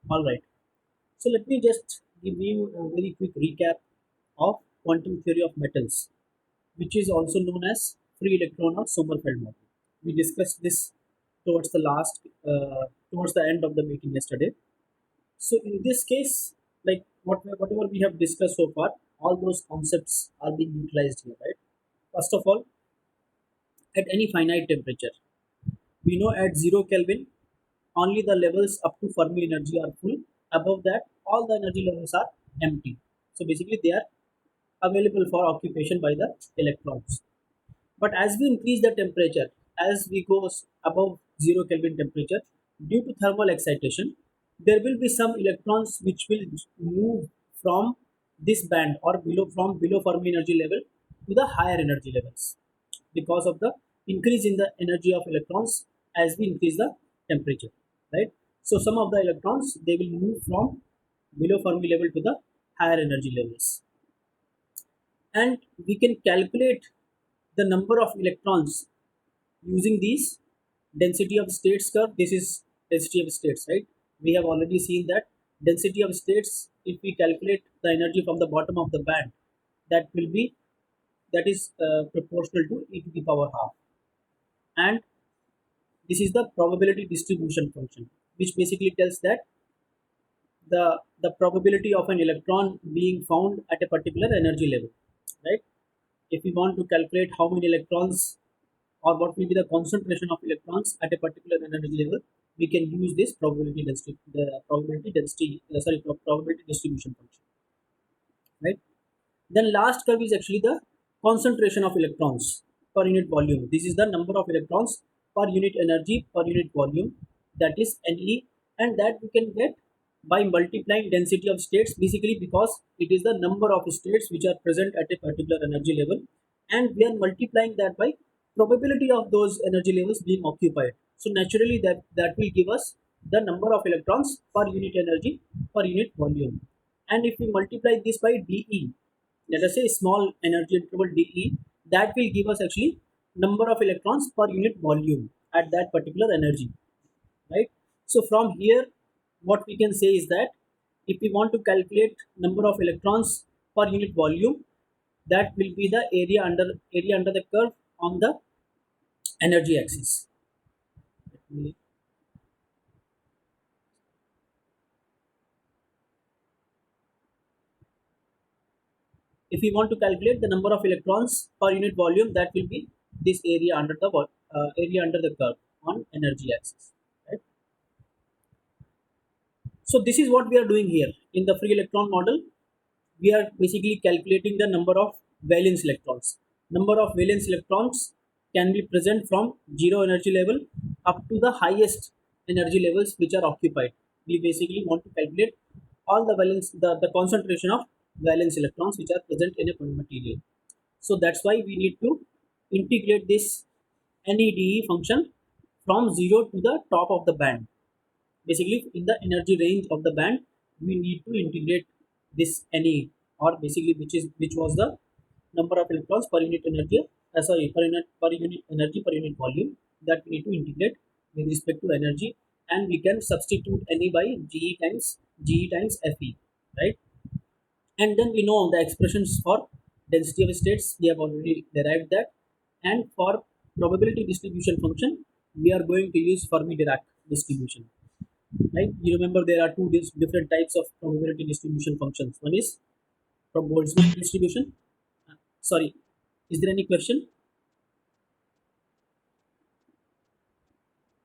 Alright, so let me just give you a very quick recap of quantum theory of metals, which is also known as free electron or Sommerfeld model. We discussed this towards the towards the end of the meeting yesterday. So in this case, like whatever we have discussed so far, all those concepts are being utilized here, right? First of all, at any finite temperature, we know at 0 Kelvin, only the levels up to Fermi energy are full. Above that, all the energy levels are empty. So basically, they are available for occupation by the electrons. But as we increase the temperature, as we go above 0 Kelvin temperature, due to thermal excitation, there will be some electrons which will move from this band or below Fermi energy level to the higher energy levels because of the increase in the energy of electrons as we increase the temperature, right? So some of the electrons they will move from below Fermi level to the higher energy levels, and we can calculate the number of electrons using these density of states curve. This is density of states, right? We have already seen that density of states, if we calculate the energy from the bottom of the band, that will be that is proportional to e to the power half. And this is the probability distribution function, which basically tells that the probability of an electron being found at a particular energy level, right? If we want to calculate how many electrons or what will be the concentration of electrons at a particular energy level, we can use this probability distribution function, right? Then last curve is actually the concentration of electrons per unit volume. This is the number of electrons per unit energy per unit volume, that is Ne, and that we can get by multiplying density of states, basically because it is the number of states which are present at a particular energy level, and we are multiplying that by probability of those energy levels being occupied. So naturally that will give us the number of electrons per unit energy per unit volume. And if we multiply this by dE, let us say small energy interval dE, that will give us actually number of electrons per unit volume at that particular energy, right? So from here, what we can say is that if we want to calculate number of electrons per unit volume, that will be the area under the curve on the energy axis. If we want to calculate the number of electrons per unit volume, that will be this area under the curve on energy axis, right? So this is what we are doing here in the free electron model. We are basically calculating the number of valence electrons. Number of valence electrons can be present from zero energy level up to the highest energy levels which are occupied. We basically want to calculate all the concentration of valence electrons which are present in a material. So that's why we need to integrate this NEDE function from 0 to the top of the band. Basically, in the energy range of the band, we need to integrate this Ne, or basically which was the number of electrons per unit energy, per unit energy per unit volume, that we need to integrate with respect to energy, and we can substitute Ne by Ge times Fe, right? And then we know the expressions for density of states, we have already derived that. And for probability distribution function, we are going to use Fermi Dirac distribution, right? You remember there are two different types of probability distribution functions. One is from Boltzmann distribution. Sorry, is there any question?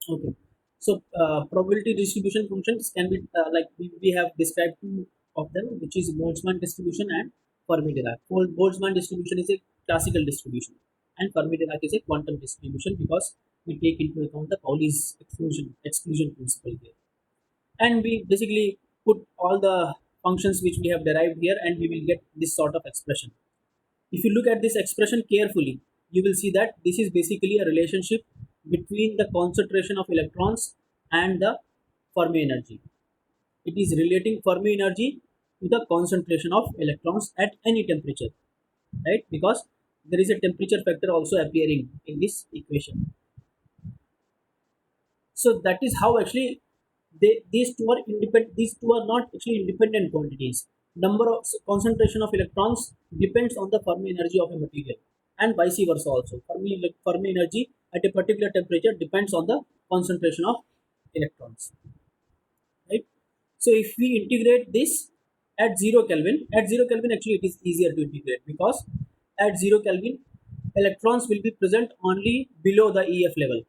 Okay. So probability distribution functions can be like we have described two of them, which is Boltzmann distribution and Fermi Dirac. Boltzmann distribution is a classical distribution, and Fermi Dirac is a quantum distribution because we take into account the Pauli's exclusion principle here. And we basically put all the functions which we have derived here, and we will get this sort of expression. If you look at this expression carefully, you will see that this is basically a relationship between the concentration of electrons and the Fermi energy. It is relating Fermi energy to the concentration of electrons at any temperature, right? Because there is a temperature factor also appearing in this equation. So that is how actually These two are independent. These two are not actually independent quantities. Number of concentration of electrons depends on the Fermi energy of a material, and vice versa also. Fermi energy at a particular temperature depends on the concentration of electrons, right? So if we integrate this at 0 Kelvin actually it is easier to integrate, because at 0 Kelvin electrons will be present only below the EF level,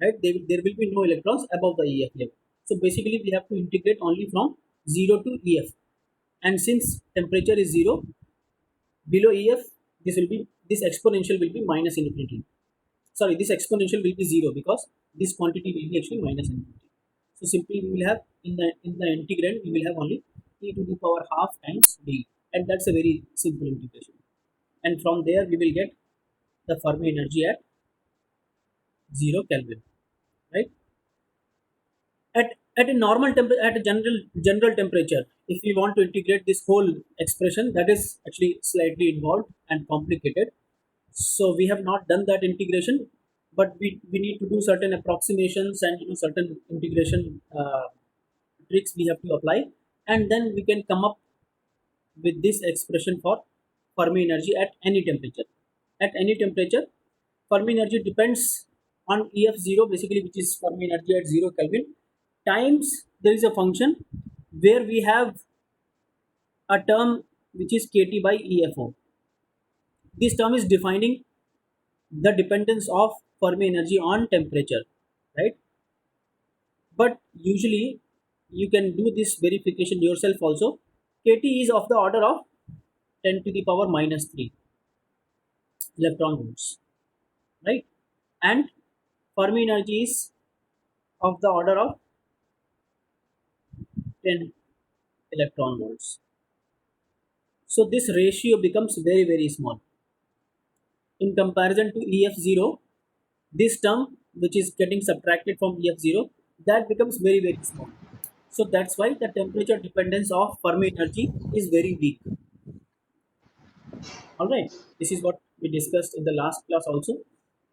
right? There will be no electrons above the EF level. So basically we have to integrate only from 0 to EF, and since temperature is 0 below EF, this exponential will be minus infinity. Sorry, this exponential will be 0 because this quantity will be actually minus infinity. So simply we will have in the integrand we will have only e to the power half times d, and that's a very simple integration. And from there we will get the Fermi energy at 0 Kelvin, right? At a normal temperature, at a general temperature, if we want to integrate this whole expression, that is actually slightly involved and complicated. So we have not done that integration, but we need to do certain approximations and certain integration tricks we have to apply, and then we can come up with this expression for Fermi energy at any temperature. At any temperature, Fermi energy depends on EF0 basically, which is Fermi energy at 0 Kelvin, times there is a function where we have a term which is kT by EFO. This term is defining the dependence of Fermi energy on temperature, right? But usually you can do this verification yourself also. KT is of the order of 10 to the power minus 3 electron volts, right? And Fermi energy is of the order of 10 electron volts. So this ratio becomes very, very small. In comparison to EF0, this term which is getting subtracted from EF0, that becomes very, very small. So that's why the temperature dependence of Fermi energy is very weak. All right, this is what we discussed in the last class also.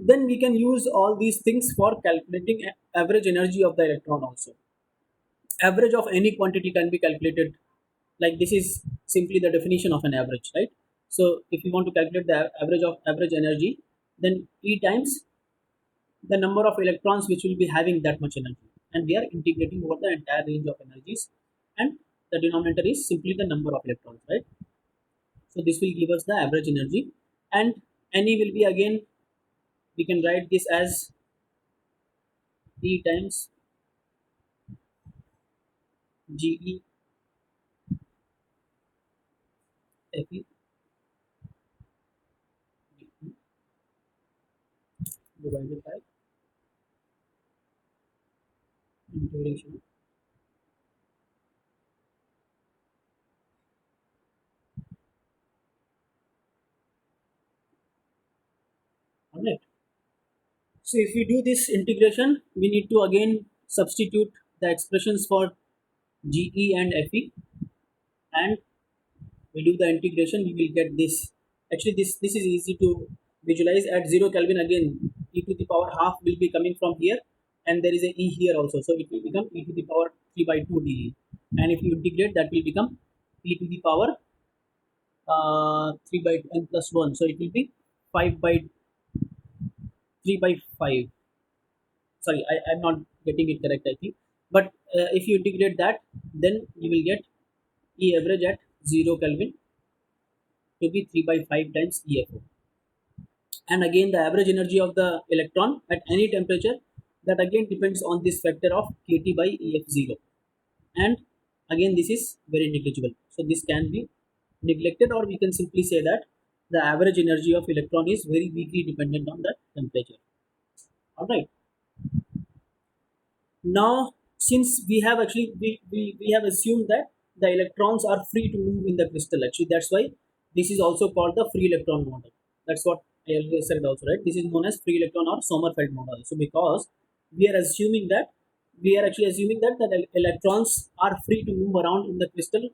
Then we can use all these things for calculating average energy of the electron also. Average of any quantity can be calculated, like this is simply the definition of an average, right? So if you want to calculate the average of average energy, then E times the number of electrons which will be having that much energy, and we are integrating over the entire range of energies, and the denominator is simply the number of electrons, right? So this will give us the average energy, and Ne will be again, we can write this as E times Ge Fe divided by integration. All right. So if we do this integration, we need to again substitute the expressions for Ge and Fe, and we do the integration, we will get this. Actually, this is easy to visualize. At 0 Kelvin, again e to the power half will be coming from here, and there is a e here also, so it will become e to the power 3 by 2 dE. And if you integrate, that will become e to the power 3 by n plus 1, so it will be 5 by 3 by 5. Sorry, I'm not getting it correct, I think. But if you integrate that, then you will get E average at 0 Kelvin to be 3 by 5 times EFO. And again, the average energy of the electron at any temperature, that again depends on this factor of kT by EF0. And again, this is very negligible. So this can be neglected, or we can simply say that the average energy of electron is very weakly dependent on the temperature. All right. Now, since we have assumed that the electrons are free to move in the crystal, actually that's why this is also called the free electron model. That's what I earlier said also, right? This is known as free electron or Sommerfeld model. So because we are assuming that we are actually assuming that the electrons are free to move around in the crystal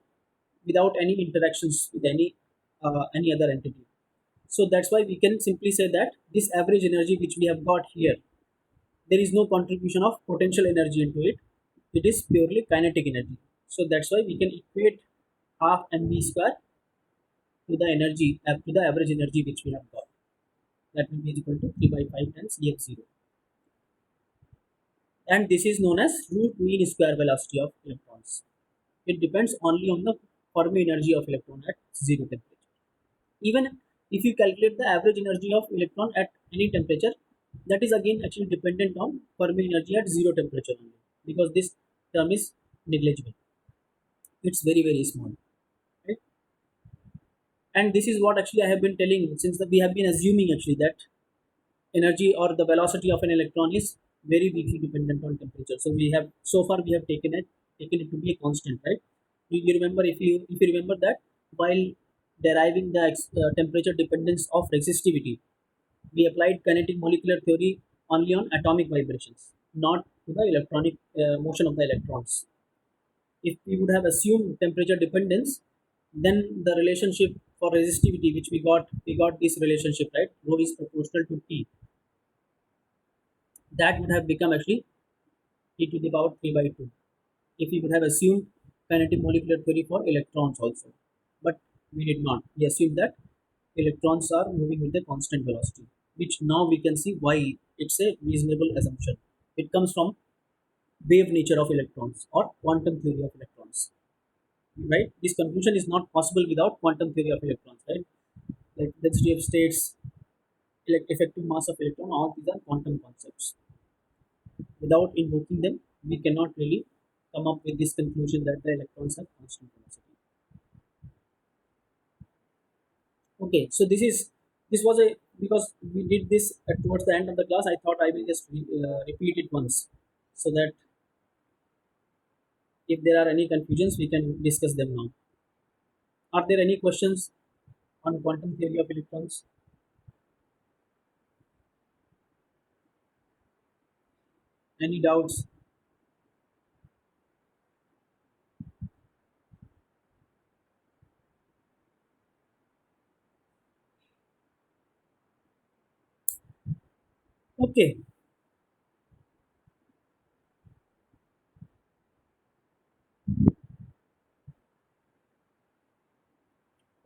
without any interactions with any other entity. So that's why we can simply say that this average energy which we have got here, there is no contribution of potential energy into it. it is purely kinetic energy. So that's why we can equate half mv square to the energy, to the average energy which we have got. That will be equal to 3 by 5 times EF0. And this is known as root mean square velocity of electrons. It depends only on the Fermi energy of electron at zero temperature. Even if you calculate the average energy of electron at any temperature, that is again actually dependent on Fermi energy at zero temperature only, because this term is negligible. It's very very small, right? And this is what actually I have been telling, since we have been assuming actually that energy or the velocity of an electron is very weakly dependent on temperature. So we have, so far we have taken it to be a constant, right? You remember, if you remember that while deriving the temperature dependence of resistivity, we applied kinetic molecular theory only on atomic vibrations, not to the electronic motion of the electrons. If we would have assumed temperature dependence, then the relationship for resistivity which we got this relationship, right? Rho is proportional to T. That would have become actually e to the power 3 by 2 if we would have assumed kinetic molecular theory for electrons also. But we did not. We assumed that electrons are moving with a constant velocity, which now we can see why it's a reasonable assumption. It comes from wave nature of electrons or quantum theory of electrons, right? This conclusion is not possible without quantum theory of electrons, right? Like density of states, effective mass of electron, all these are quantum concepts. Without invoking them, we cannot really come up with this conclusion that the electrons have constant velocity. Okay, so this was a, because we did this towards the end of the class, I thought I will just repeat it once, so that if there are any confusions, we can discuss them now. Are there any questions on quantum theory of electrons? Any doubts? Okay,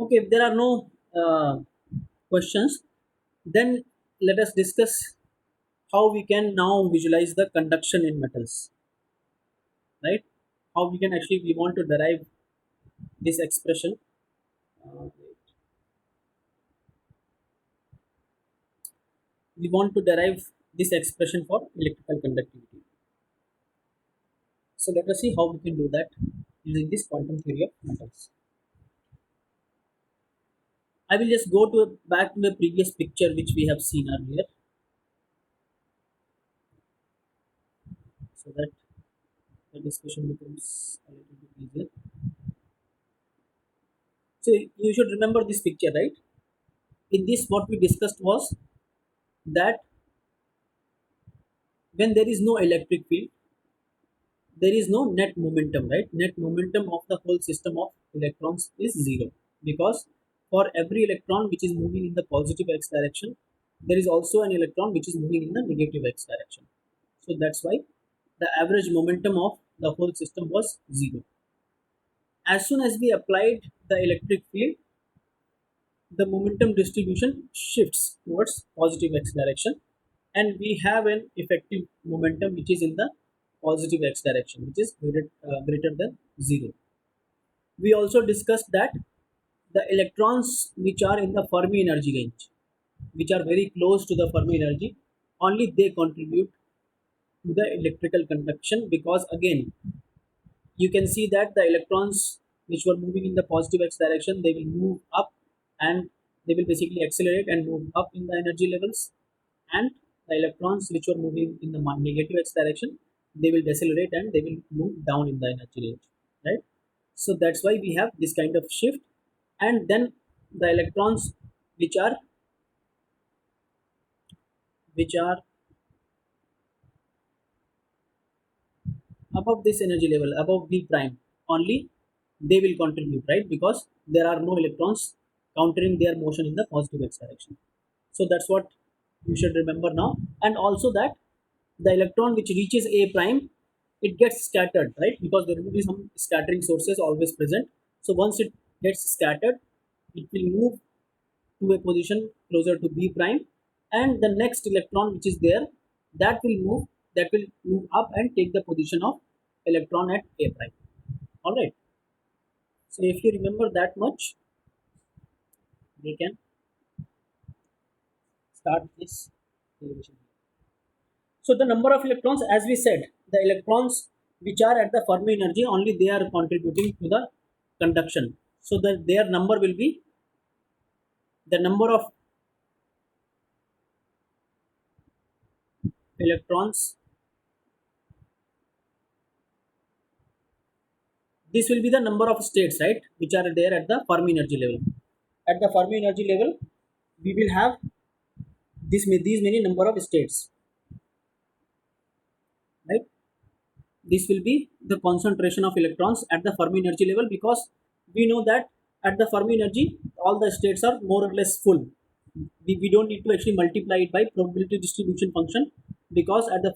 okay. If there are no questions, then let us discuss how we can now visualize the conduction in metals, right? How we can actually, we want to derive this expression. Uh, we want to derive this expression for electrical conductivity. So let us see how we can do that using this quantum theory of metals. I will just go to back to the previous picture which we have seen earlier, so that the discussion becomes a little bit easier. So you should remember this picture, right? In this, what we discussed was that when there is no electric field, there is no net momentum, right? Net momentum of the whole system of electrons is zero, because for every electron which is moving in the positive x direction, there is also an electron which is moving in the negative x direction. So that's why the average momentum of the whole system was zero. As soon as we applied the electric field, the momentum distribution shifts towards positive x direction, and we have an effective momentum which is in the positive x direction, which is greater than 0. We also discussed that the electrons which are in the Fermi energy range, which are very close to the Fermi energy, only they contribute to the electrical conduction, because again you can see that the electrons which were moving in the positive x direction, they will move up, and they will basically accelerate and move up in the energy levels, and the electrons which were moving in the negative x direction, they will decelerate and they will move down in the energy range, right? So that's why we have this kind of shift. And then the electrons which are which are above this energy level, above v prime, only they will contribute, right? Because there are no electrons countering their motion in the positive x direction. So that's what you should remember now. And also that the electron which reaches a prime, it gets scattered, right? Because there will be some scattering sources always present. So once it gets scattered, it will move to a position closer to B prime, and the next electron which is there, that will move up and take the position of electron at A prime. All right. So if you remember that much, we can start this derivation. So the number of electrons, as we said, the electrons which are at the Fermi energy, only they are contributing to the conduction. So their number will be the number of electrons. This will be the number of states, right, which are there at the Fermi energy level. At the Fermi energy level, we will have these many number of states, right? This will be the concentration of electrons at the Fermi energy level, because we know that at the Fermi energy all the states are more or less full. We don't need to actually multiply it by probability distribution function, because at the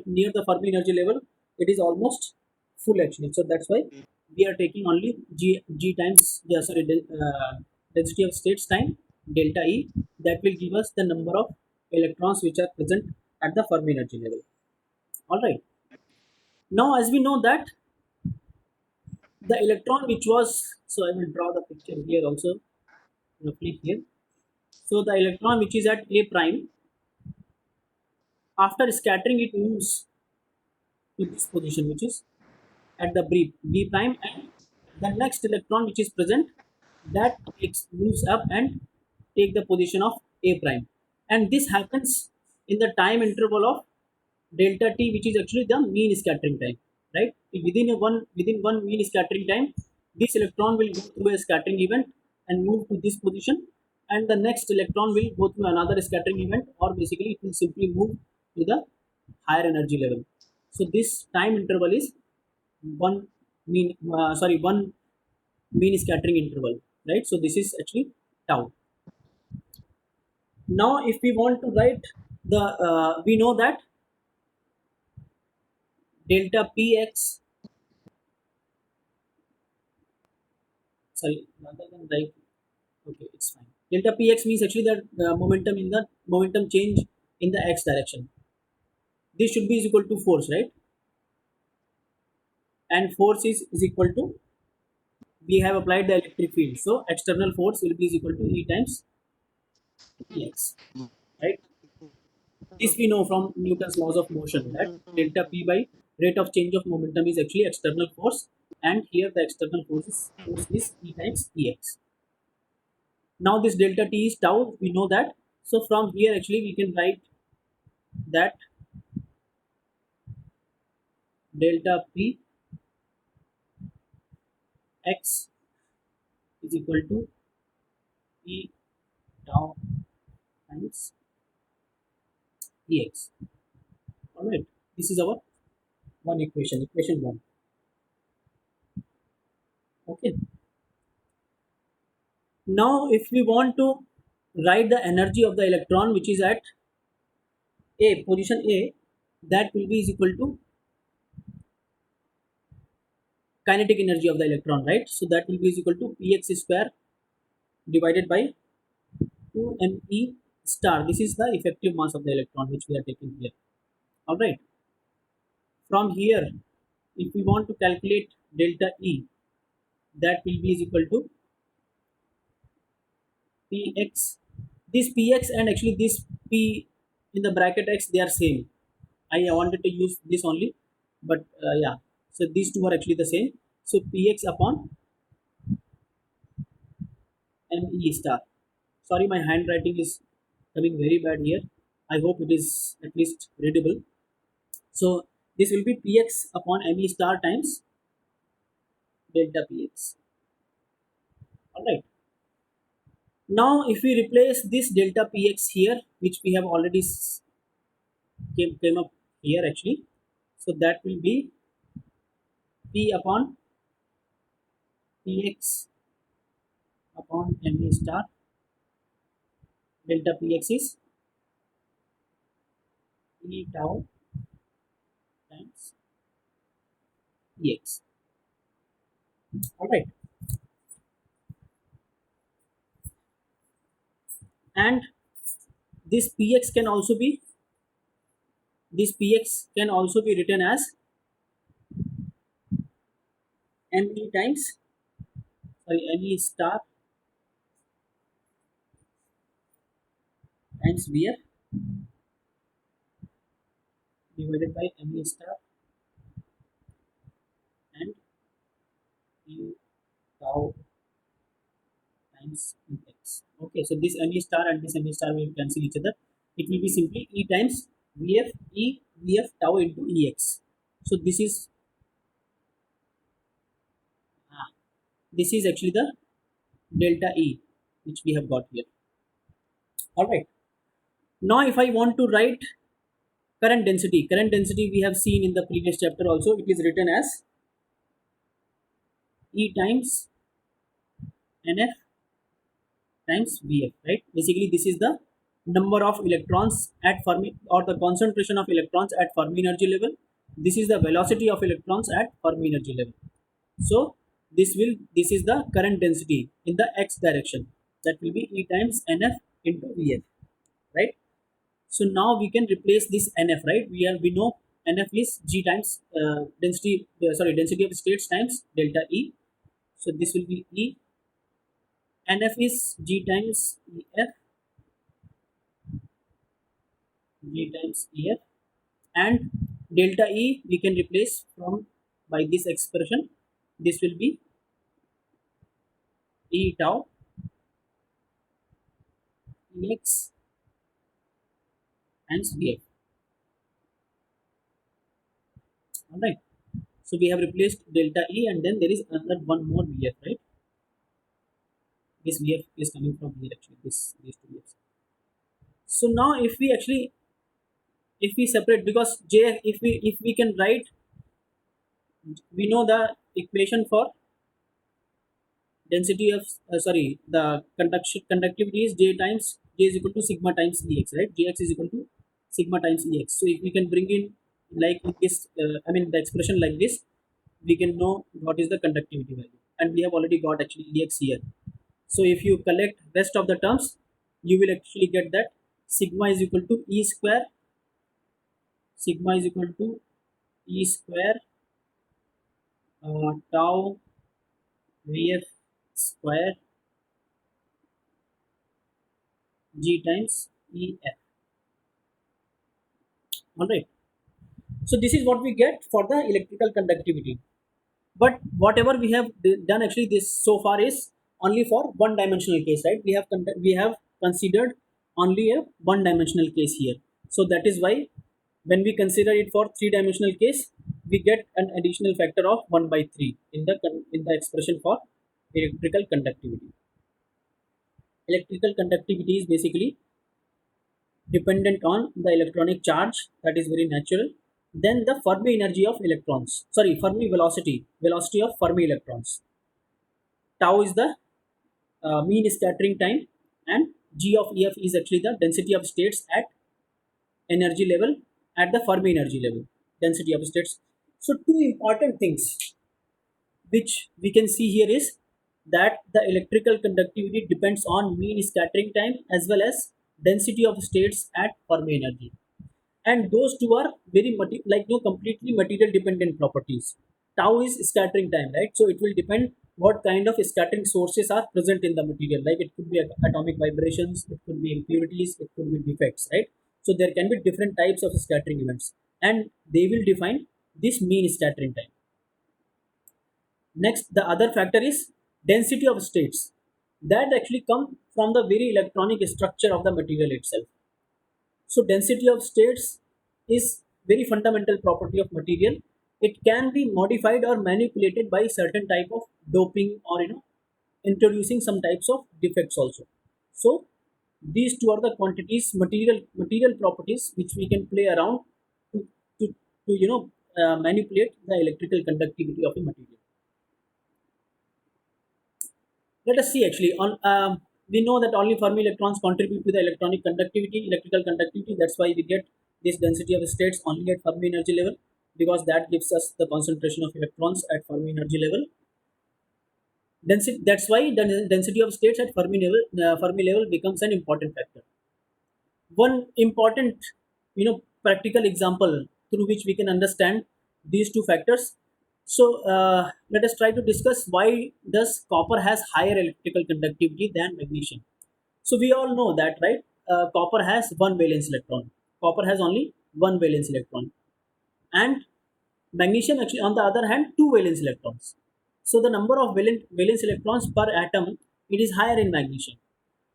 near the Fermi energy level it is almost full actually. So that's why we are taking only g times, yeah, sorry, density of states time delta E. That will give us the number of electrons which are present at the Fermi energy level. All right. Now, as we know that the electron which was, so I will draw the picture here also, roughly here. So the electron which is at A prime, after scattering it moves to this position which is at the B prime, and the next electron which is present, that moves up and take the position of A prime, and this happens in the time interval of delta t, which is actually the mean scattering time, right? Within one mean scattering time, this electron will go through a scattering event and move to this position, and the next electron will go through another scattering event, or basically it will simply move to the higher energy level. So this time interval is one one mean scattering interval, right? So this is actually tau. Now if we want to write the we know that delta px, sorry, rather than like, okay, it's fine. Delta px means actually that momentum in the momentum change in the x direction. This should be is equal to force, right? And force is equal to, we have applied the electric field, so external force will be is equal to E times Ex, right? This we know from Newton's laws of motion, that delta p by rate of change of momentum is actually external force, and here the external force is E times Ex. Now this delta t is tau, we know that. So from here actually we can write that delta p x is equal to E tau times Ex. Alright, this is our one equation, equation one. Okay. Now if we want to write the energy of the electron which is at A, position A, that will be is equal to kinetic energy of the electron, right? So that will be is equal to px square divided by 2me star. This is the effective mass of the electron which we are taking here. All right. From here, if we want to calculate delta E, that will be is equal to px. This px and actually this p in the bracket x, they are same. I wanted to use this only, but yeah. So these two are actually the same. So px upon me star. Sorry, my handwriting is coming very bad here. I hope it is at least readable. So this will be px upon me star times delta px. All right. Now, if we replace this delta px here, which we have already came up here actually, so that will be p upon px upon me star. Delta px is e tau times Ex. All right, and this Px can also be written as Me times, Me star times Vf divided by Me star and E tau times Ex. Okay, so this Me star and this Me star will cancel each other. It will be simply E times Vf tau into Ex. So uh, this is actually the delta E which we have got here. All right. Now, if I want to write current density we have seen in the previous chapter also. It is written as E times Nf times Vf, right? Basically, this is the number of electrons at Fermi, or the concentration of electrons at Fermi energy level. This is the velocity of electrons at Fermi energy level. So this is the current density in the x direction. That will be E times Nf into Vf, right? So now we can replace this Nf, right? We know Nf is G times density of states times delta E. So this will be E. Nf is G times Ef, G times Ef, and delta E we can replace from by this expression. This will be E tau Ex times Vf. All right. So we have replaced delta E, and then there is another one more Vf, right? This Vf is coming from here actually. These two Vfs. So now if we separate, because J, if we can write, we know the equation for density of the conductivity is J is equal to sigma times Ex, right? Jx is equal to sigma times Ex. So if we can bring in like this, the expression like this, we can know what is the conductivity value, and we have already got actually Ex here. So if you collect rest of the terms, you will actually get that sigma is equal to E square, sigma is equal to E square tau Vf square G times Ef. All right. So this is what we get for the electrical conductivity. But whatever we have done actually this so far is only for one dimensional case, right? We have considered only a one dimensional case here. So that is why when we consider it for three dimensional case, we get an additional factor of 1 by 3 in the expression for electrical conductivity. Electrical conductivity is basically dependent on the electronic charge, that is very natural. Then the Fermi energy of electrons, Fermi velocity of Fermi electrons. Tau is the mean scattering time, and G of Ef is actually the density of states at energy level, at the Fermi energy level, density of states. So two important things which we can see here is that the electrical conductivity depends on mean scattering time as well as density of states at Fermi energy, and those two are very completely material dependent properties. Tau is scattering time, right? So it will depend what kind of scattering sources are present in the material, like it could be atomic vibrations, it could be impurities, it could be defects, right? So there can be different types of scattering events, and they will define this mean scattering time. Next, the other factor is density of states, that actually come from the very electronic structure of the material itself. So density of states is very fundamental property of material. It can be modified or manipulated by certain type of doping, or introducing some types of defects also. So these two are the quantities, material properties which we can play around to to, to manipulate the electrical conductivity of a material. Let us see actually on we know that only Fermi electrons contribute to the electrical conductivity. That's why we get this density of states only at Fermi energy level. because that gives us the concentration of electrons at Fermi energy level. Density, that's why the density of states at Fermi level becomes an important factor. One important, practical example through which we can understand these two factors. So let us try to discuss why does copper has higher electrical conductivity than magnesium. So we all know that, right? Copper has one valence electron. Copper has only one valence electron, and magnesium actually, on the other hand, two valence electrons. So the number of valence electrons per atom, it is higher in magnesium.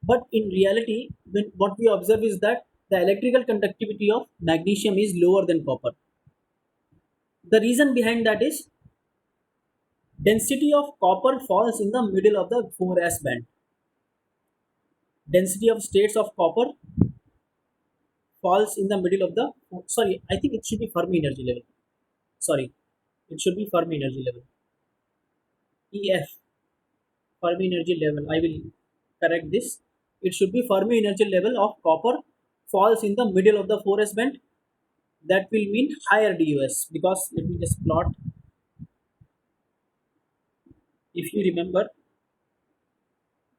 But in reality, what we observe is that the electrical conductivity of magnesium is lower than copper. The reason behind that is density of copper falls in the middle of the 4s band. Density of states of copper falls in the middle of the, sorry, I think it should be Fermi energy level. Sorry, it should be Fermi energy level. EF, Fermi energy level. I will correct this. It should be Fermi energy level of copper falls in the middle of the 4s band. That will mean higher DUS, because let me just plot. If you remember,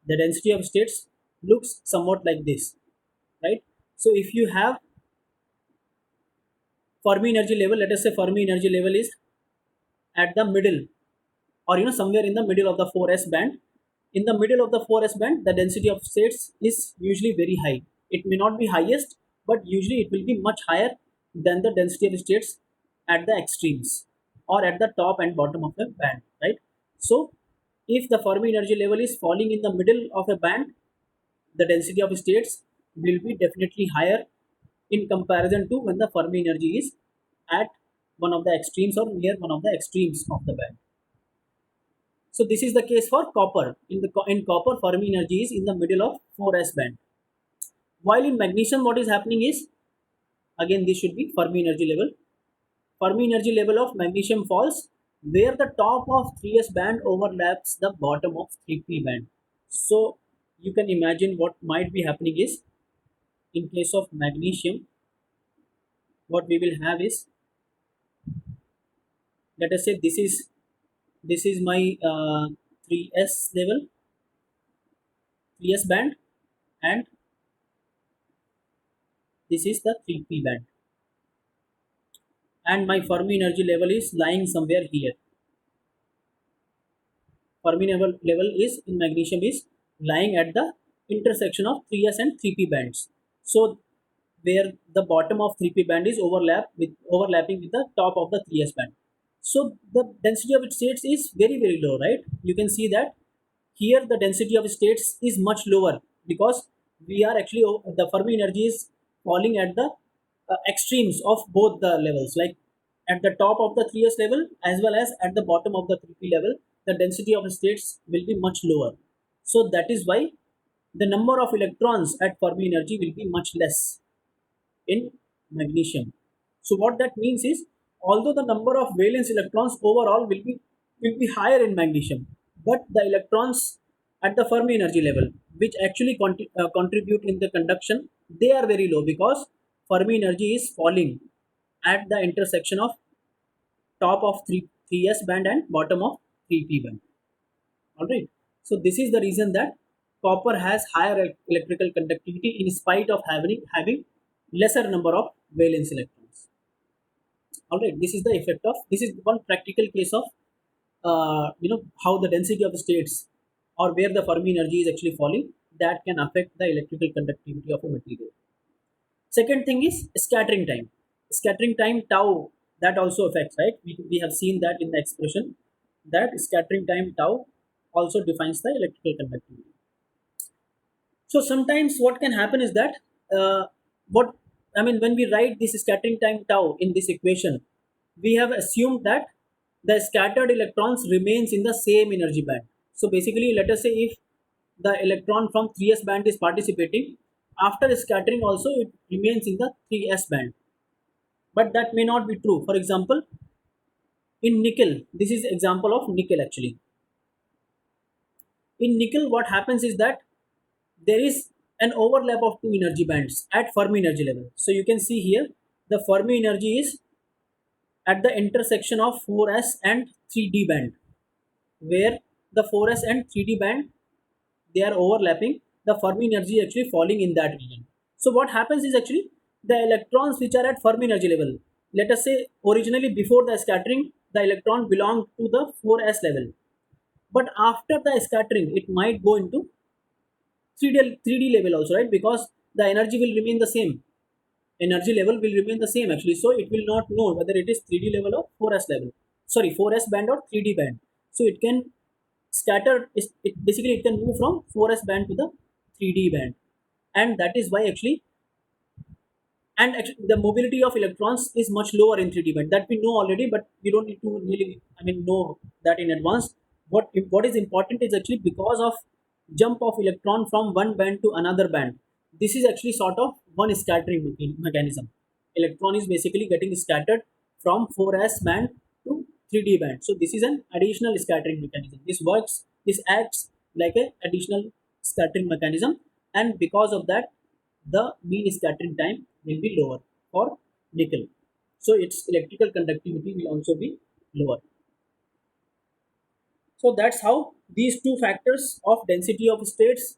the density of states looks somewhat like this, right? So if you have Fermi energy level, let us say Fermi energy level is at the middle, or somewhere in the middle of the 4s band. In the middle of the 4s band, the density of states is usually very high. It may not be highest, but usually it will be much higher than the density of states at the extremes or at the top and bottom of the band, right? So if the Fermi energy level is falling in the middle of a band, the density of states will be definitely higher in comparison to when the Fermi energy is at one of the extremes or near one of the extremes of the band. So this is the case for copper. In copper, Fermi energy is in the middle of 4s band. While in magnesium, what is happening is, again this should be Fermi energy level. Fermi energy level of magnesium falls where the top of 3s band overlaps the bottom of 3p band. So you can imagine what might be happening is, in case of magnesium, what we will have is, let us say this is my 3s level, 3s band, and this is the 3p band, and my Fermi energy level is lying somewhere here. Fermi level is in magnesium is lying at the intersection of 3s and 3p bands. So where the bottom of 3p band is overlapping with the top of the 3s band. So the density of its states is very very low, right? You can see that here the density of states is much lower, because we are actually, the Fermi energy is falling at the extremes of both the levels, like at the top of the 3s level as well as at the bottom of the 3p level. The density of states will be much lower. So that is why the number of electrons at Fermi energy will be much less in magnesium. So what that means is, although the number of valence electrons overall will be higher in magnesium, but the electrons at the Fermi energy level, which actually contribute in the conduction, they are very low, because Fermi energy is falling at the intersection of top of 3s band and bottom of 3p band. All right. So this is the reason that copper has higher electrical conductivity in spite of having lesser number of valence electrons. All right. This is the effect of, this is one practical case of how the density of the states, or where the Fermi energy is actually falling, that can affect the electrical conductivity of a material. Second thing is scattering time. Scattering time tau, that also affects, right? We have seen that in the expression, that scattering time tau also defines the electrical conductivity. So sometimes what can happen is that, what I mean, when we write this scattering time tau in this equation, we have assumed that the scattered electrons remains in the same energy band. So basically, let us say if the electron from 3s band is participating, after scattering also it remains in the 3s band. But that may not be true. For example, in nickel, this is example of nickel actually. In nickel, what happens is that there is an overlap of two energy bands at Fermi energy level. So you can see here the Fermi energy is at the intersection of 4s and 3d band, where the 4s and 3d band, they are overlapping, the Fermi energy actually falling in that region. So what happens is actually the electrons which are at Fermi energy level, let us say originally before the scattering, the electron belonged to the 4s level, but after the scattering it might go into 3D level also, right? Because the energy will remain the same. Energy level will remain the same actually. So it will not know whether it is 3D level or 4s level. Sorry, 4s band or 3D band. So it can scatter. It basically it can move from 4s band to the 3D band, and that is why actually, and actually the mobility of electrons is much lower in 3D band, that we know already, but we don't need to really know that in advance. What is important is actually because of jump of electron from one band to another band, this is actually sort of one scattering mechanism. Electron is basically getting scattered from 4s band to 3D band, so this is an additional scattering mechanism. This acts like a additional scattering mechanism, and because of that the mean scattering time will be lower for nickel. So its electrical conductivity will also be lower. So that's how these two factors of density of states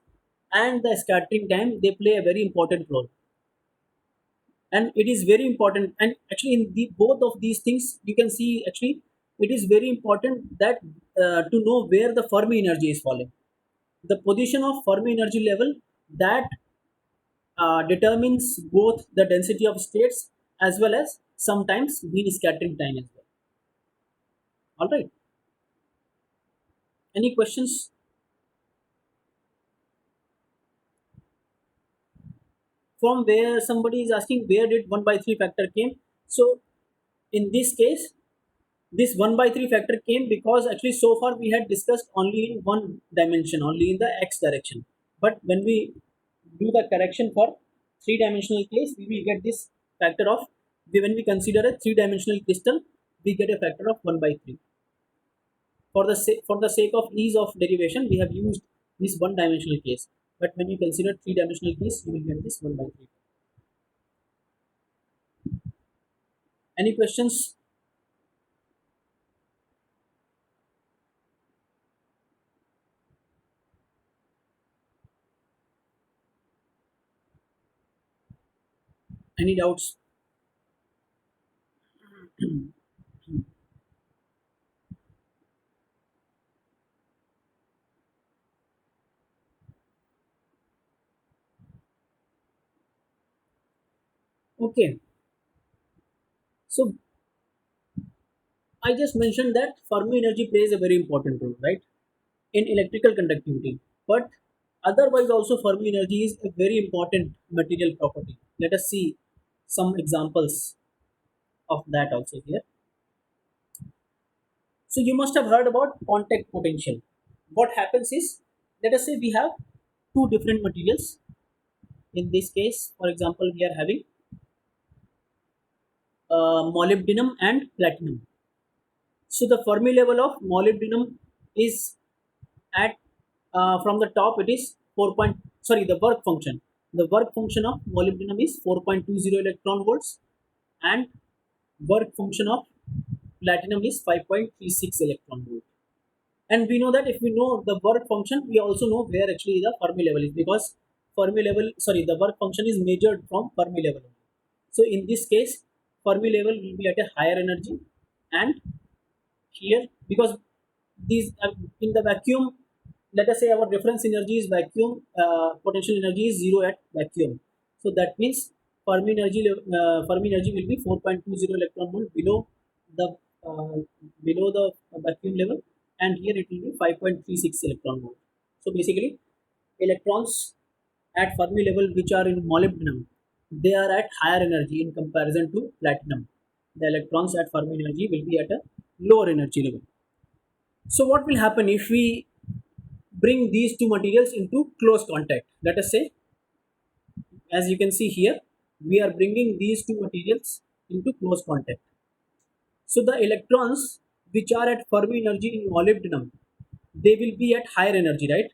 and the scattering time, they play a very important role. And it is very important. And actually, in both of these things, you can see actually it is very important that to know where the Fermi energy is falling. The position of Fermi energy level, that determines both the density of states as well as sometimes mean scattering time as well. All right. Any questions from where somebody is asking where did 1 by 3 factor came? So in this case, this 1 by 3 factor came because actually so far we had discussed only in one dimension, only in the x direction. But when we do the correction for three-dimensional case, we will get this factor of, when we consider a three-dimensional crystal, we get a factor of 1 by 3. For the sake of ease of derivation, we have used this one dimensional case, but when you consider three dimensional case, you will get this 1 by 3. Any questions? Any doubts? Okay, so I just mentioned that Fermi energy plays a very important role, right, in electrical conductivity. But otherwise also Fermi energy is a very important material property. Let us see some examples of that also here. So you must have heard about contact potential. What happens is, let us say we have two different materials. In this case, for example, we are having molybdenum and platinum. So the Fermi level of molybdenum is at, from the top it is 4 point, sorry, the work function. The work function of molybdenum is 4.20 electron volts, and work function of platinum is 5.36 electron volt. And we know that if we know the work function, we also know where actually the Fermi level is, because Fermi level, sorry, the work function is measured from Fermi level. So in this case, Fermi level will be at a higher energy, and here, because these in the vacuum, let us say our reference energy is vacuum, potential energy is zero at vacuum. So that means Fermi energy will be 4.20 electron volt below the uh, vacuum level, and here it will be 5.36 electron volt. So basically, electrons at Fermi level which are in molybdenum, they are at higher energy in comparison to platinum. The electrons at Fermi energy will be at a lower energy level. So what will happen if we bring these two materials into close contact? Let us say, as you can see here, we are bringing these two materials into close contact. So the electrons which are at Fermi energy in molybdenum, they will be at higher energy, right?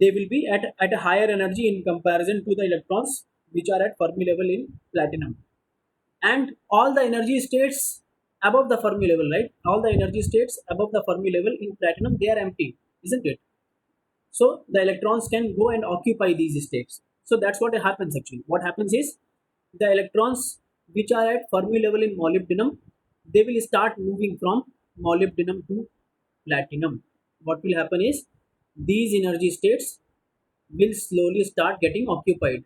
They will be at a higher energy in comparison to the electrons which are at Fermi level in platinum. and all the energy states above the Fermi level, right? All the energy states above the Fermi level in platinum, they are empty, isn't it? So the electrons can go and occupy these states. So that's what happens actually. What happens is the electrons which are at Fermi level in molybdenum, they will start moving from molybdenum to platinum. What will happen is these energy states will slowly start getting occupied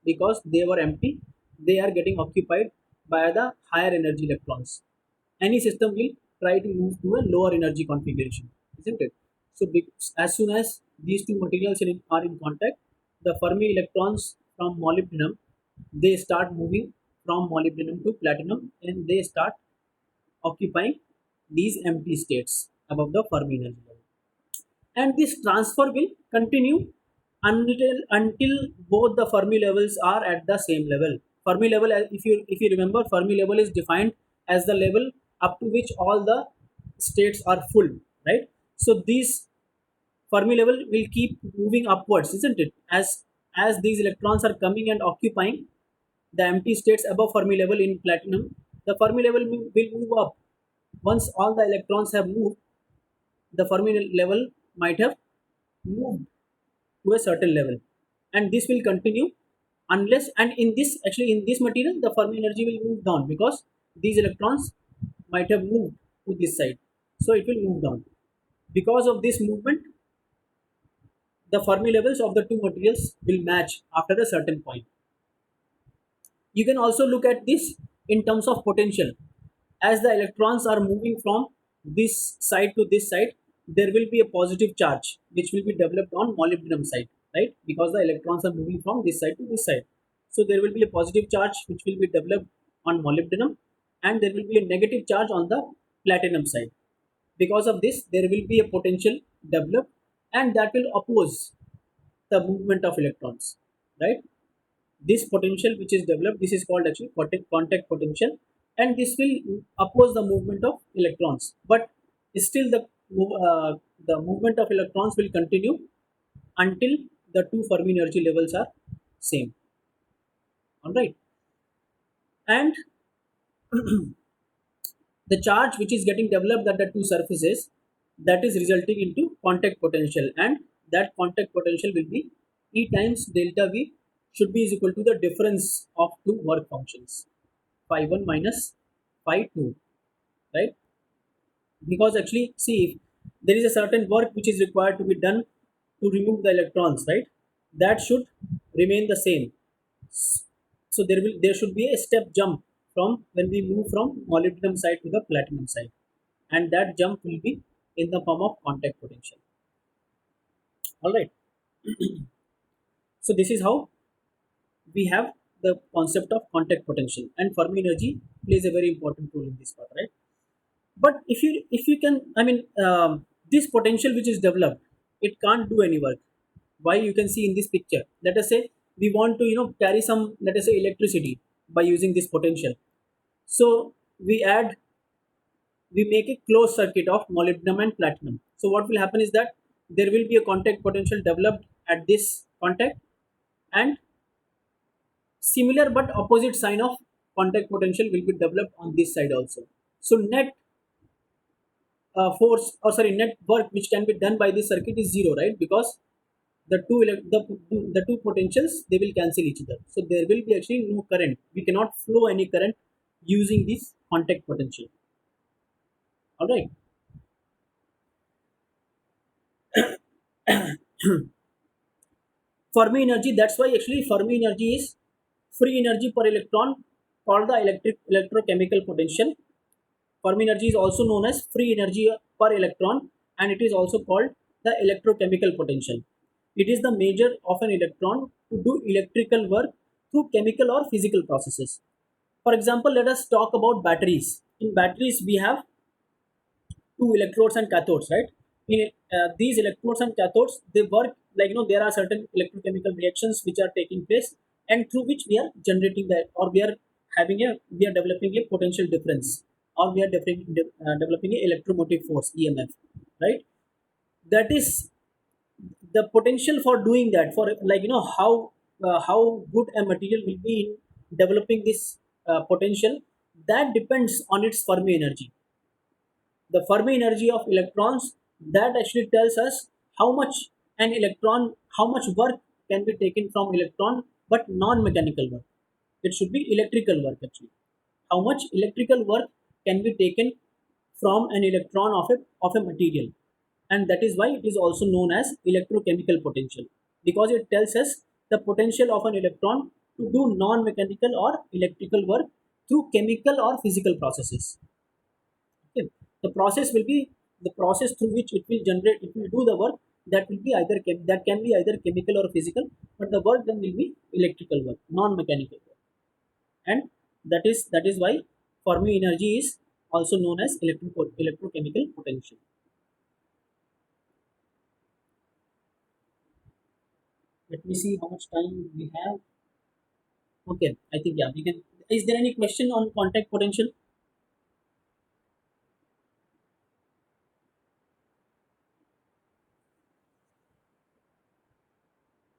because they were empty. They are getting occupied by the higher energy electrons. Any system will try to move to a lower energy configuration, isn't it? So as soon as these two materials are in contact, the Fermi electrons from molybdenum, they start moving from molybdenum to platinum, and they start occupying these empty states above the Fermi energy level. And this transfer will continue until both the Fermi levels are at the same level. Fermi level, if you remember, Fermi level is defined as the level up to which all the states are full, right? So these Fermi level will keep moving upwards, isn't it? As these electrons are coming and occupying the empty states above Fermi level in platinum, the Fermi level will move up. Once all the electrons have moved, the Fermi level might have moved to a certain level, and this will continue unless, and in this, actually in this material, the Fermi energy will move down because these electrons might have moved to this side, so it will move down. Because of this movement, the Fermi levels of the two materials will match after a certain point. You can also look at this in terms of potential. As the electrons are moving from this side to this side, there will be a positive charge which will be developed on molybdenum side, right? Because the electrons are moving from this side to this side. So there will be a positive charge which will be developed on molybdenum, and there will be a negative charge on the platinum side. Because of this, there will be a potential developed, and that will oppose the movement of electrons, right? This potential which is developed, this is called actually contact potential, and this will oppose the movement of electrons, but still the movement of electrons will continue until the two Fermi energy levels are same. All right. And the charge which is getting developed at the two surfaces, that is resulting into contact potential, and that contact potential will be E times delta V, should be is equal to the difference of two work functions, phi 1 minus phi 2, right? Because actually, see, if there is a certain work which is required to be done to remove the electrons, right? That should remain the same. So there should be a step jump from when we move from molybdenum side to the platinum side, and that jump will be in the form of contact potential. All right. So this is how we have the concept of contact potential, and Fermi energy plays a very important role in this part, right? But if you can, I mean, this potential which is developed, it can't do any work. Why? You can see in this picture, let us say we want to carry some, let us say, electricity by using this potential. So we make a closed circuit of molybdenum and platinum. So what will happen is that there will be a contact potential developed at this contact, and similar but opposite sign of contact potential will be developed on this side also. So net work which can be done by this circuit is zero, right? Because the two potentials, they will cancel each other, so there will be actually no current. We cannot flow any current using this contact potential. All right. Fermi energy, that's why actually Fermi energy is free energy per electron, called the electrochemical potential. Fermi energy is also known as free energy per electron, and it is also called the electrochemical potential. It is the measure of an electron to do electrical work through chemical or physical processes. For example, let us talk about batteries. In batteries, we have two electrodes and cathodes, right? These electrodes and cathodes, they work like, there are certain electrochemical reactions which are taking place, and through which we are generating that, or we are developing a potential difference, or we are developing a electromotive force, EMF, right? That is the potential for doing that, for like, how good a material will be in developing this potential, that depends on its Fermi energy. The Fermi energy of electrons, that actually tells us how much how much work can be taken from electron, but non-mechanical work. It should be electrical work actually. How much electrical work can be taken from an electron of a material, and that is why it is also known as electrochemical potential, because it tells us the potential of an electron to do non-mechanical or electrical work through chemical or physical processes. Okay. The process through which it will do the work, that will be that can be either chemical or physical, but the work then will be electrical work, non-mechanical work. And that is why Fermi energy is also known as electrochemical potential. Let me see how much time we have. Okay, I think, yeah, we can. Is there any question on contact potential?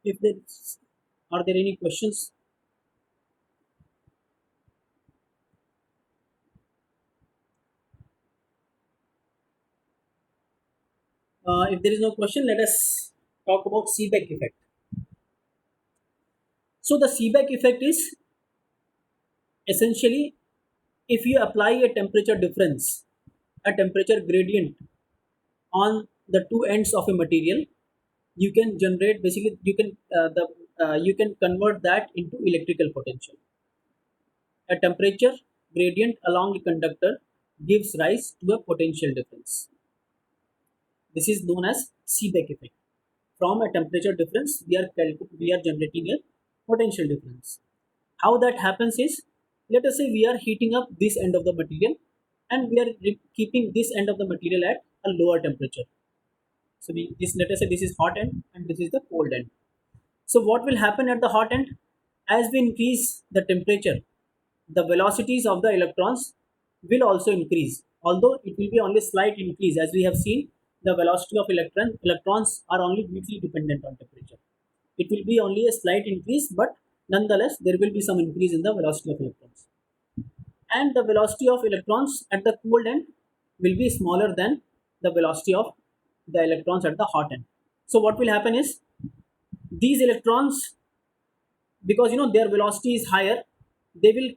If there Are there any questions? If there is no question, let us talk about Seebeck effect. So the Seebeck effect is essentially, if you apply a temperature difference, a temperature gradient on the two ends of a material, you can generate, basically you can convert that into electrical potential. A temperature gradient along a conductor gives rise to a potential difference. This is known as Seebeck effect. From a temperature difference, we are generating a potential difference. How that happens is, let us say we are heating up this end of the material, and we are keeping this end of the material at a lower temperature. So let us say this is hot end and this is the cold end. So what will happen at the hot end? As we increase the temperature, the velocities of the electrons will also increase, although it will be only slight increase. As we have seen, the velocity of electrons are only weakly dependent on temperature. It will be only a slight increase, but nonetheless there will be some increase in the velocity of electrons. And the velocity of electrons at the cold end will be smaller than the velocity of the electrons at the hot end. So what will happen is, these electrons, because their velocity is higher, they will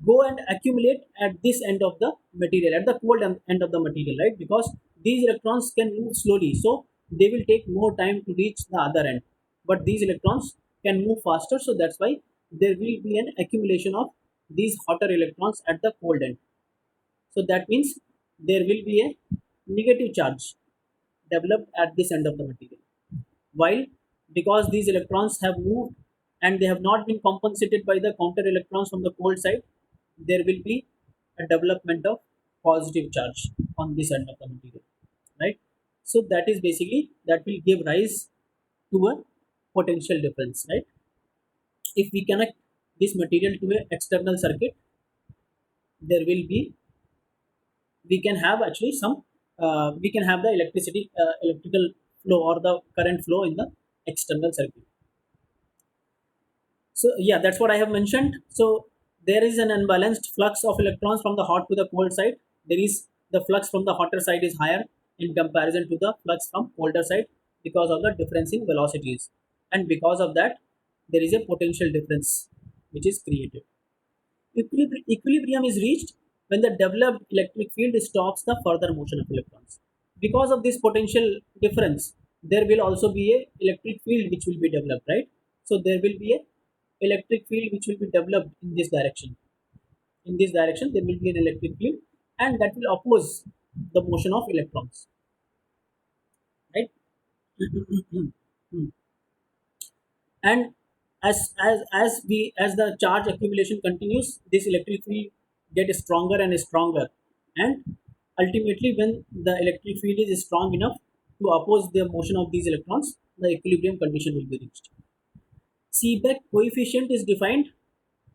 go and accumulate at this end of the material, at the cold end of the material, right? Because these electrons can move slowly, so they will take more time to reach the other end, but these electrons can move faster, so that's why there will be an accumulation of these hotter electrons at the cold end. So that means there will be a negative charge developed at this end of the material, while, because these electrons have moved and they have not been compensated by the counter electrons from the cold side, there will be a development of positive charge on this end of the material, right? So that is basically, that will give rise to a potential difference, right? If we connect this material to a external circuit, there will be, we can have actually some we can have the electrical flow or the current flow in the external circuit. So yeah, that's what I have mentioned. So there is an unbalanced flux of electrons from the hot to the cold side. There is, the flux from the hotter side is higher in comparison to the flux from colder side, because of the difference in velocities, and because of that there is a potential difference which is created. Equilibrium is reached when the developed electric field stops the further motion of electrons. Because of this potential difference, there will also be a electric field which will be developed, right? So there will be a electric field which will be developed in this direction. In this direction, there will be an electric field, and that will oppose the motion of electrons, right? And as the charge accumulation continues, this electric field gets stronger and stronger, and ultimately when the electric field is strong enough to oppose the motion of these electrons, the equilibrium condition will be reached. Seebeck coefficient is defined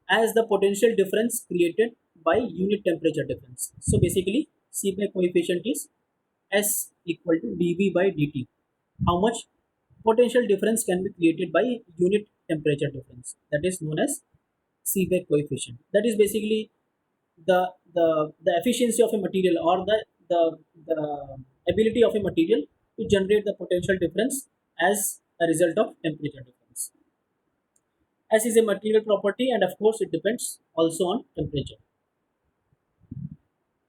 as the potential difference created by unit temperature difference. So basically, Seebeck coefficient is S equal to dV by dt. How much potential difference can be created by unit temperature difference? That is known as Seebeck coefficient. That is basically the efficiency of a material, or the ability of a material to generate the potential difference as a result of temperature difference. S is a material property, and of course it depends also on temperature.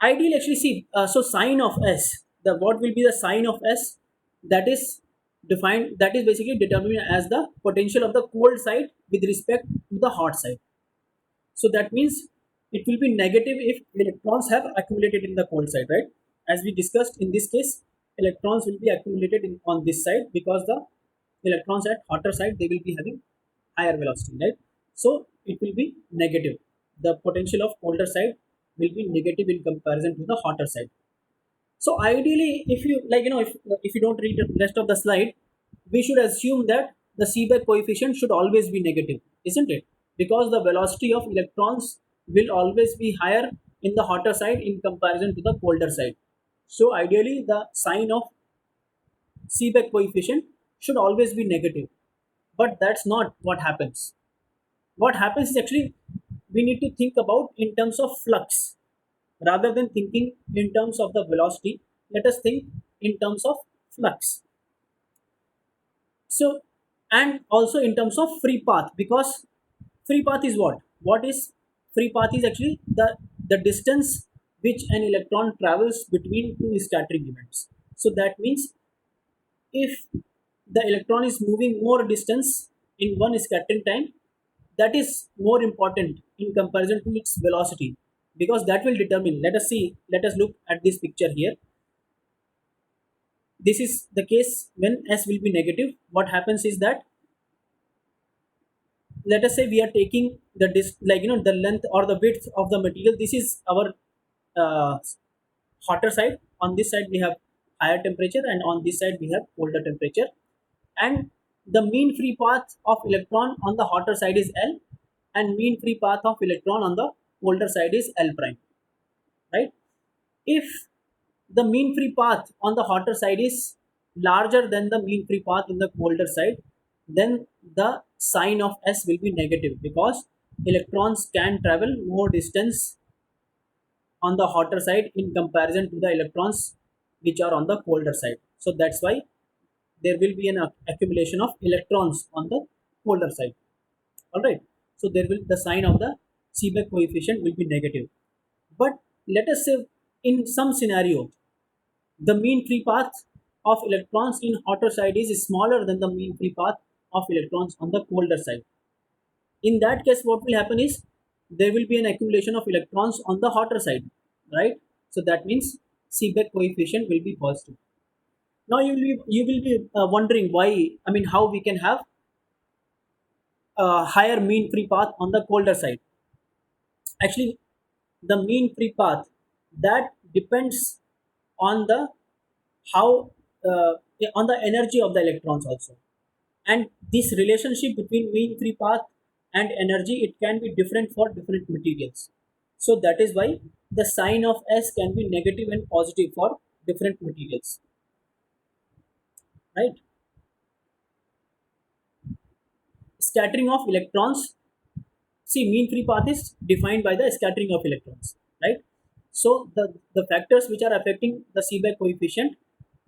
Ideally, actually, see, so sign of S, the what will be the sign of S, that is defined, that is basically determined as the potential of the cold side with respect to the hot side. So that means it will be negative if electrons have accumulated in the cold side, right? As we discussed, in this case electrons will be accumulated on this side, because the electrons at hotter side, they will be having higher velocity, right? So it will be negative. The potential of colder side will be negative in comparison to the hotter side. So ideally, if you like, if you don't read the rest of the slide, we should assume that the Seebeck coefficient should always be negative, isn't it? Because the velocity of electrons will always be higher in the hotter side in comparison to the colder side. So ideally, the sign of Seebeck coefficient should always be negative. But that's not what happens. What happens is, actually, we need to think about in terms of flux rather than thinking in terms of the velocity. Let us think in terms of flux. So, and also in terms of free path, because free path is what is free path is actually the distance which an electron travels between two scattering events. So that means if the electron is moving more distance in one scattering time, that is more important in comparison to its velocity, because that will determine, let us look at this picture here. This is the case when S will be negative. What happens is that, let us say we are taking the the length or the width of the material. This is our uh, hotter side. On this side we have higher temperature, and on this side we have colder temperature. And the mean free path of electron on the hotter side is L, and mean free path of electron on the colder side is L prime, right? If the mean free path on the hotter side is larger than the mean free path in the colder side, then the sign of S will be negative, because electrons can travel more distance on the hotter side in comparison to the electrons which are on the colder side. So that's why there will be an accumulation of electrons on the colder side. All right. So there will, the sign of the Seebeck coefficient will be negative. But let us say in some scenario, the mean free path of electrons in hotter side is smaller than the mean free path of electrons on the colder side. In that case, what will happen is there will be an accumulation of electrons on the hotter side, right? So that means Seebeck coefficient will be positive. Now you will be wondering why. I mean, how we can have a higher mean free path on the colder side. Actually, the mean free path, that depends on the how on the energy of the electrons also. And this relationship between mean free path and energy, it can be different for different materials. So that is why the sign of S can be negative and positive for different materials, right? Scattering of electrons. See, mean free path is defined by the scattering of electrons, right? So the factors which are affecting the Seebeck coefficient,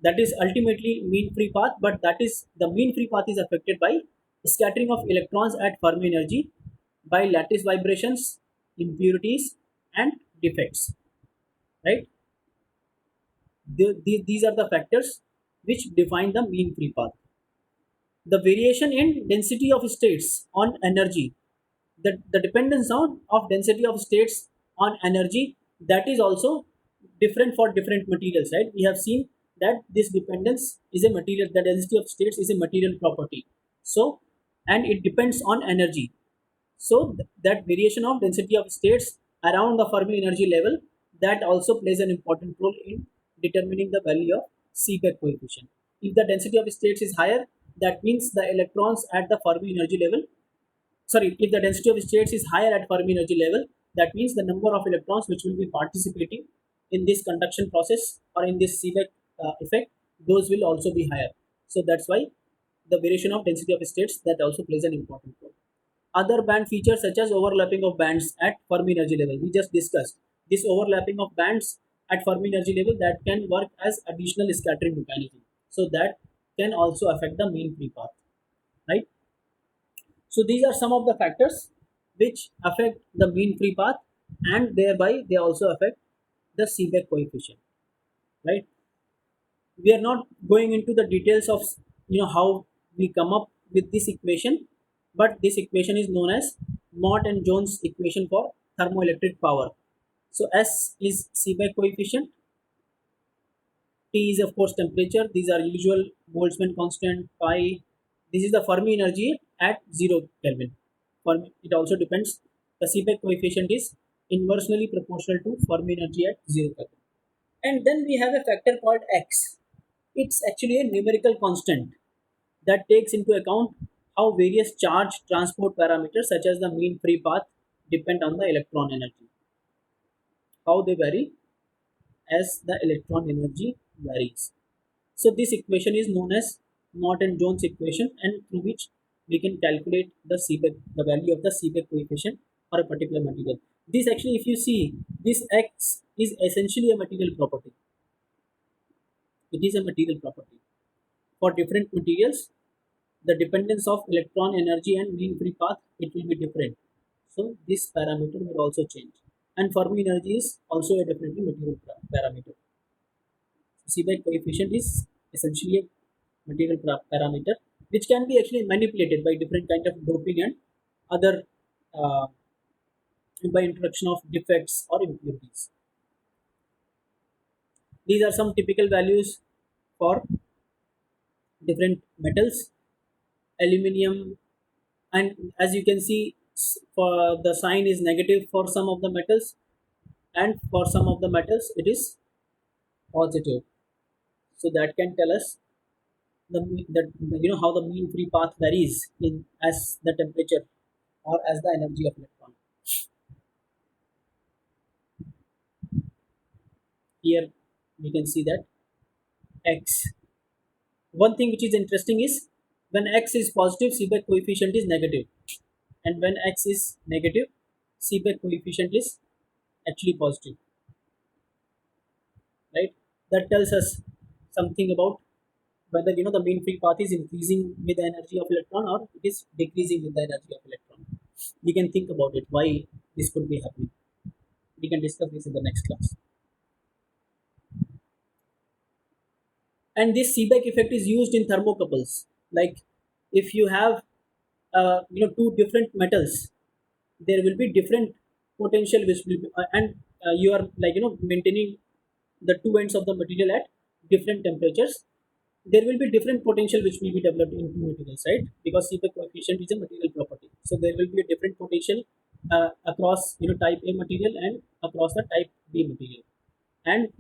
that is ultimately mean free path, but that is the mean free path is affected by scattering of electrons at Fermi energy, by lattice vibrations, impurities, and defects, right? These are the factors which define the mean free path. The variation in density of states on energy, the dependence on of density of states on energy, that is also different for different materials, right? We have seen that this dependence is a material, the density of states is a material property. So, and it depends on energy. So that variation of density of states around the Fermi energy level, that also plays an important role in determining the value of Seebeck coefficient. If the density of states is higher, that means the electrons at the Fermi energy level, sorry, if the density of states is higher at Fermi energy level, that means the number of electrons which will be participating in this conduction process or in this Seebeck effect, those will also be higher. So that's why the variation of density of states, that also plays an important role. other band features such as overlapping of bands at Fermi energy level. We just discussed this overlapping of bands at Fermi energy level that can work as additional scattering mechanism. So that can also affect the mean free path, right? So these are some of the factors which affect the mean free path, and thereby they also affect the Seebeck coefficient, right? We are not going into the details of how we come up with this equation, but this equation is known as Mott and Jones equation for thermoelectric power. So S is Seebeck coefficient, T is of course temperature, these are usual Boltzmann constant, pi. This is the Fermi energy at 0 Kelvin. Fermi, it also depends. The Seebeck coefficient is inversely proportional to Fermi energy at 0 Kelvin. And then we have a factor called X. It's actually a numerical constant that takes into account how various charge transport parameters such as the mean free path depend on the electron energy, how they vary as the electron energy varies. So this equation is known as Mott and Jones equation, and through which we can calculate the value of the Seebeck coefficient for a particular material. This actually, if you see, this X is essentially a material property. It is a material property. For different materials, the dependence of electron energy and mean free path, it will be different. So this parameter will also change. And Fermi energy is also a definitely material parameter. Seebeck coefficient is essentially a material parameter which can be actually manipulated by different kind of doping and other uh, by introduction of defects or impurities. These are some typical values for different metals. Aluminium, and as you can see, for the sign is negative for some of the metals, and for some of the metals it is positive. So that can tell us how the mean free path varies in as the temperature or as the energy of electron. Here we can see that X. One thing which is interesting is when X is positive, Seebeck coefficient is negative, and when X is negative, Seebeck coefficient is actually positive, right? That tells us something about whether the mean free path is increasing with the energy of electron or it is decreasing with the energy of electron. We can think about it why this could be happening. We can discuss this in the next class. And this Seebeck effect is used in thermocouples. Like if you have two different metals, there will be different potential which will be, and you are maintaining the two ends of the material at different temperatures. There will be different potential which will be developed in two materials, right? Because Seebeck coefficient is a material property, so there will be a different potential across type A material and across the type B material, and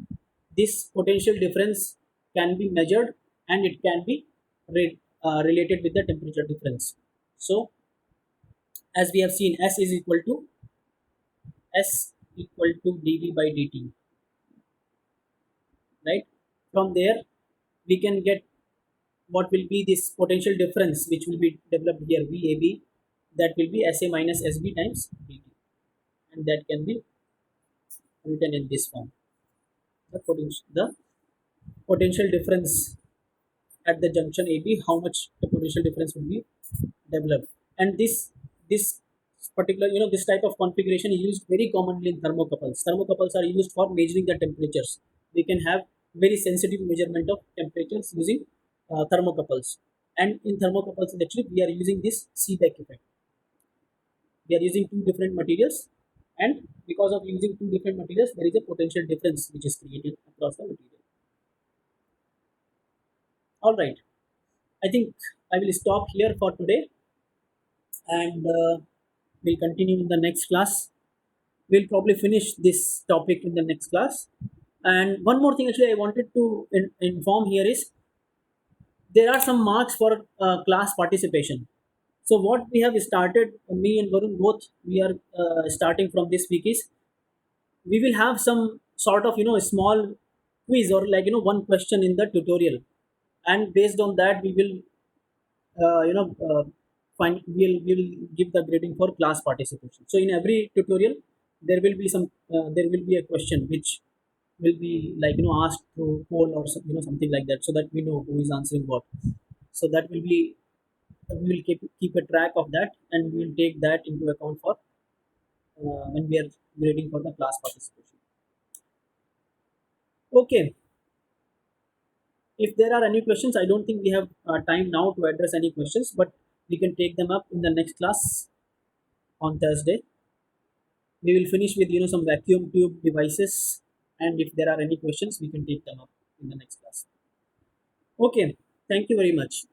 this potential difference can be measured, and it can be related with the temperature difference. So as we have seen, S equal to dV by dt, right? From there we can get what will be this potential difference which will be developed here, VAB, that will be SA minus SB times dt, and that can be written in this form. The potential difference at the junction AB, how much the potential difference will be developed. And this particular this type of configuration is used very commonly in thermocouples. Thermocouples are used for measuring the temperatures. We can have very sensitive measurement of temperatures using thermocouples. And in thermocouples actually we are using this Seebeck effect. We are using two different materials, and because of using two different materials there is a potential difference which is created across the material. All right, I think I will stop here for today, and we'll continue in the next class. We'll probably finish this topic in the next class. And one more thing, actually, I wanted to inform here is there are some marks for class participation. So what we have started, me and Varun both, we are starting from this week is we will have some sort of small quiz or one question in the tutorial, and based on that we will uh, you know uh, we'll give the grading for class participation. So in every tutorial there will be a question which will be like asked through poll or something like that, so that we know who is answering what. So that will be we will keep a track of that, and we will take that into account for when we are grading for the class participation. Okay, if there are any questions, I don't think we have time now to address any questions, but we can take them up in the next class on Thursday. We will finish with some vacuum tube devices, and if there are any questions, we can take them up in the next class. Okay, thank you very much.